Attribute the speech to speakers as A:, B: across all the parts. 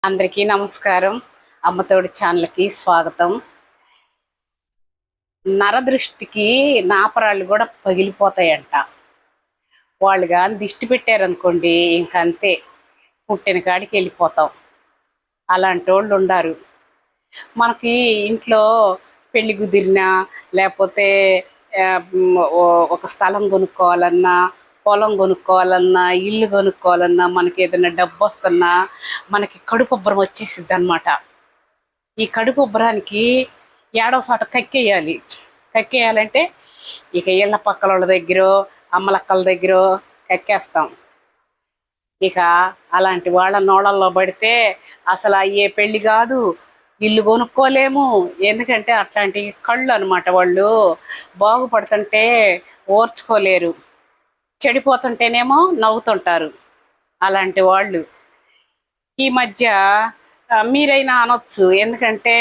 A: అందరికీ నమస్కారం. అమ్మతోడి ఛానల్కి స్వాగతం. నరదృష్టికి నాపరాళ్ళు కూడా పగిలిపోతాయంట. వాళ్ళు కానీ దిష్టి పెట్టారనుకోండి ఇంకంతే, పుట్టిన కాడికి వెళ్ళిపోతాం. అలాంటి వాళ్ళు ఉండారు. మనకి ఇంట్లో పెళ్లి కుదిరినా లేకపోతే ఒక స్థలం కొనుక్కోవాలన్నా, పొలం కొనుక్కోవాలన్నా, ఇల్లు కొనుక్కోవాలన్నా, మనకి ఏదైనా డబ్బు వస్తున్నా మనకి కడుపుబ్బరం వచ్చేసిద్ది అనమాట. ఈ కడుపుబ్బరానికి ఏడో చోట కక్కేయాలి. కక్కేయాలంటే ఇక ఇళ్ళ పక్కల వాళ్ళ దగ్గర, అమ్మలక్కల దగ్గర కక్కేస్తాం. ఇక అలాంటి వాళ్ళ నోళ్ళల్లో పడితే అసలు అయ్యే పెళ్ళి కాదు, ఇల్లు కొనుక్కోలేము. ఎందుకంటే అట్లాంటి కళ్ళు అనమాట. వాళ్ళు బాగుపడుతుంటే ఓర్చుకోలేరు, చెడిపోతుంటేనేమో నవ్వుతుంటారు. అలాంటి వాళ్ళు ఈ మధ్య మీరైనా అనొచ్చు, ఎందుకంటే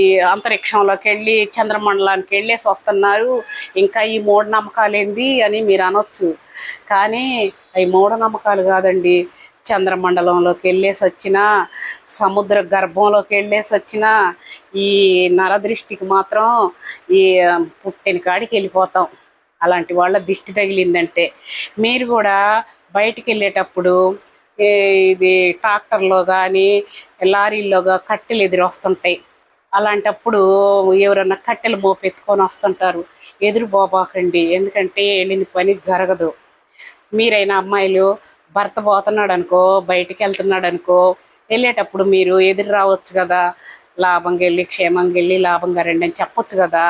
A: ఈ అంతరిక్షంలోకి వెళ్ళి చంద్రమండలానికి వెళ్ళేసి వస్తున్నారు, ఇంకా ఈ మూఢనమ్మకాలు ఏంది అని మీరు అనొచ్చు. కానీ అవి మూఢనమ్మకాలు కాదండి. చంద్రమండలంలోకి వెళ్ళేసి వచ్చినా, సముద్ర గర్భంలోకి వెళ్ళేసి వచ్చినా, ఈ నరదృష్టికి మాత్రం ఈ పుట్టిన కాడికి వెళ్ళిపోతాం. అలాంటి వాళ్ళ దిష్టి తగిలిందంటే మీరు కూడా బయటికి వెళ్ళేటప్పుడు ఇది ట్రాక్టర్లో కానీ లారీల్లోగా కట్టెలు ఎదురు వస్తుంటాయి. అలాంటప్పుడు ఎవరన్నా కట్టెలు మోపెత్తుకొని వస్తుంటారు, ఎదురు పోబాకండి. ఎందుకంటే వెళ్ళిన పని జరగదు. మీరైనా అమ్మాయిలు భర్త పోతున్నాడు అనుకో, బయటికి వెళ్తున్నాడు అనుకో, వెళ్ళేటప్పుడు మీరు ఎదురు రావచ్చు కదా, లాభంగా వెళ్ళి క్షేమంగా వెళ్ళి లాభంగా రండి అని చెప్పొచ్చు కదా.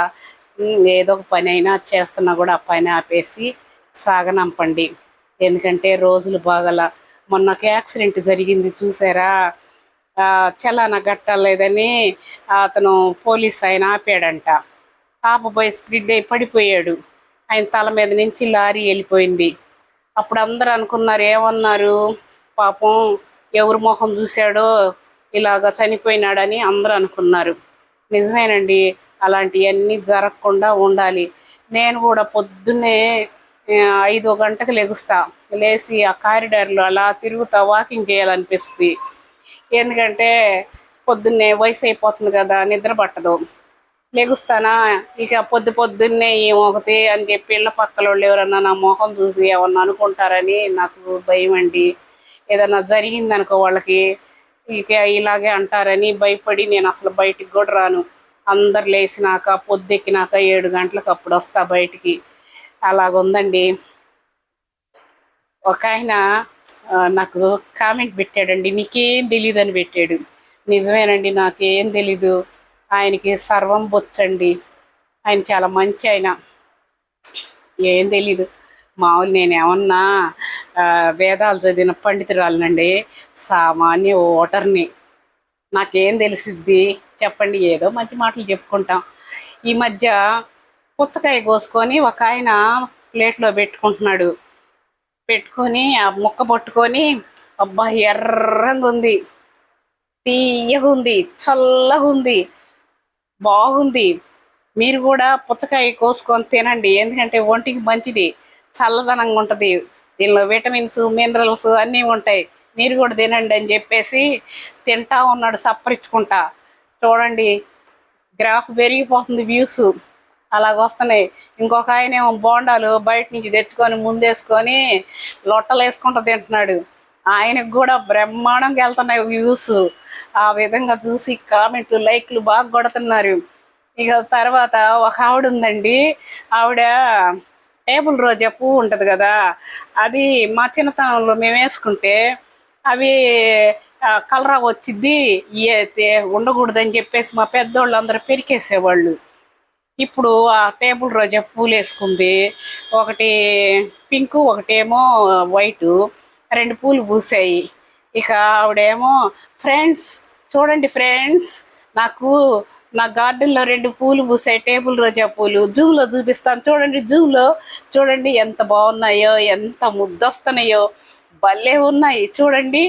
A: ఏదో ఒక పని అయినా చేస్తున్నా కూడా ఆ పని ఆపేసి సాగనంపండి. ఎందుకంటే రోజులు బాగల. మొన్న ఒక యాక్సిడెంట్ జరిగింది చూసారా? చలానా కట్టలేదని అతను పోలీస్ ఆయన ఆపాడంట. ఆపబోయి స్కిడ్ అయి పడిపోయాడు. ఆయన తల మీద నుంచి లారీ వెళ్ళిపోయింది. అప్పుడు అందరూ అనుకున్నారు, ఏమన్నారు, పాపం ఎవరు మొహం చూశాడో ఇలాగ చనిపోయినాడని అందరూ అనుకున్నారు. నిజమేనండి, అలాంటివన్నీ జరగకుండా ఉండాలి. నేను కూడా పొద్దున్నే 5 గంటకు లెగుస్తా. లేచి ఆ కారిడార్లో అలా తిరుగుతా, వాకింగ్ చేయాలనిపిస్తుంది. ఎందుకంటే పొద్దున్నే వయసు అయిపోతుంది కదా, నిద్ర పట్టదు. లెగుస్తానా, ఇక పొద్దున్నే ఏమొకటి అని చెప్పి ఇళ్ళ పక్కల వాళ్ళు ఎవరన్నా నా మొహం చూసి ఏమన్నా అనుకుంటారని నాకు భయం అండి. ఏదన్నా జరిగిందనుకో వాళ్ళకి ఇక ఇలాగే అంటారని భయపడి నేను అసలు బయటికి కూడా రాను. అందరు లేచినాక పొద్దెక్కినాక 7 గంటలకు అప్పుడు వస్తా బయటికి. అలాగుందండి. ఒక ఆయన నాకు కామెంట్ పెట్టాడండి, నీకేం తెలీదు అని పెట్టాడు. నిజమేనండి, నాకేం తెలీదు. ఆయనకి సర్వం బొచ్చండి. ఆయన చాలా మంచి ఆయన. ఏం తెలీదు. మామూలు నేనేమన్నా వేదాలు చదివిన పండితురాలనండి, సామాన్య ఓటర్ని. నాకేం తెలిసిద్ది చెప్పండి? ఏదో మంచి మాటలు చెప్పుకుంటాం. ఈ మధ్య పుచ్చకాయ కోసుకొని ఒక ఆయన ప్లేట్లో పెట్టుకుంటున్నాడు. పెట్టుకొని ఆ ముక్క పట్టుకొని, అబ్బా ఎర్రంగా ఉంది, తీయగా ఉంది, చల్లగా ఉంది, బాగుంది. మీరు కూడా పుచ్చకాయ కోసుకొని తినండి. ఎందుకంటే ఒంటికి మంచిది, చల్లదనంగా ఉంటుంది. దీనిలో విటమిన్స్, మినరల్స్ అన్నీ ఉంటాయి. మీరు కూడా తినండి అని చెప్పేసి తింటా ఉన్నాడు సప్పరించుకుంటా. చూడండి, గ్రాఫ్ పెరిగిపోతుంది, వ్యూస్ అలాగొస్తున్నాయి. ఇంకొక ఆయన ఏమో బోండాలు బయట నుంచి తెచ్చుకొని ముందేసుకొని లొట్టలు వేసుకుంటూ తింటున్నాడు. ఆయనకు కూడా బ్రహ్మాండంగా వెళ్తున్నాయి వ్యూస్. ఆ విధంగా చూసి కామెంట్లు, లైక్లు బాగా కొడుతున్నారు. ఇక తర్వాత ఒక ఆవిడ ఉందండి. ఆవిడ టేబుల్ రోజా పువ్వు ఉంటుంది కదా, అది మా చిన్నతనంలో మేము వేసుకుంటే అవి కలరా వచ్చిద్ది, ఉండకూడదని చెప్పేసి మా పెద్దోళ్ళు అందరూ పెరికేసేవాళ్ళు. ఇప్పుడు ఆ టేబుల్ రోజా పూలు వేసుకుంది. ఒకటి పింకు, ఒకటేమో వైటు, 2 పూలు పూసాయి. ఇక ఆవిడేమో, ఫ్రెండ్స్ చూడండి ఫ్రెండ్స్, నాకు నా గార్డెన్లో 2 పూలు పూసాయి, టేబుల్ రోజా పూలు, జూలో చూపిస్తాను చూడండి, జూలో చూడండి ఎంత బాగున్నాయో, ఎంత ముద్దొస్తున్నాయో, భలే ఉన్నాయి చూడండి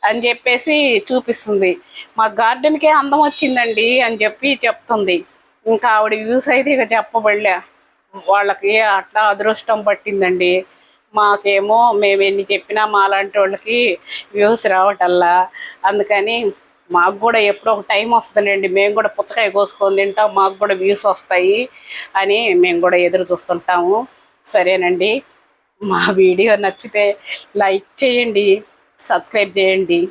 A: అని చెప్పేసి చూపిస్తుంది. మా గార్డెన్కే అందం వచ్చిందండి అని చెప్పి చెప్తుంది. ఇంకా ఆవిడ వ్యూస్ అయితే ఇక చెప్పబడలే. వాళ్ళకి అట్లా అదృష్టం పట్టిందండి. మాకేమో మేము ఎన్ని చెప్పినా మాలాంటి వాళ్ళకి వ్యూస్ రావటల్లా. అందుకని మాకు కూడా ఎప్పుడో ఒక టైం వస్తుందండి, మేము కూడా పుచ్చకాయ కోసుకొని తింటాం, మాకు కూడా వ్యూస్ వస్తాయి అని మేము కూడా ఎదురు చూస్తుంటాము. సరేనండి, మా వీడియో నచ్చితే లైక్ చేయండి, సబ్స్క్రైబ్ చేయండి.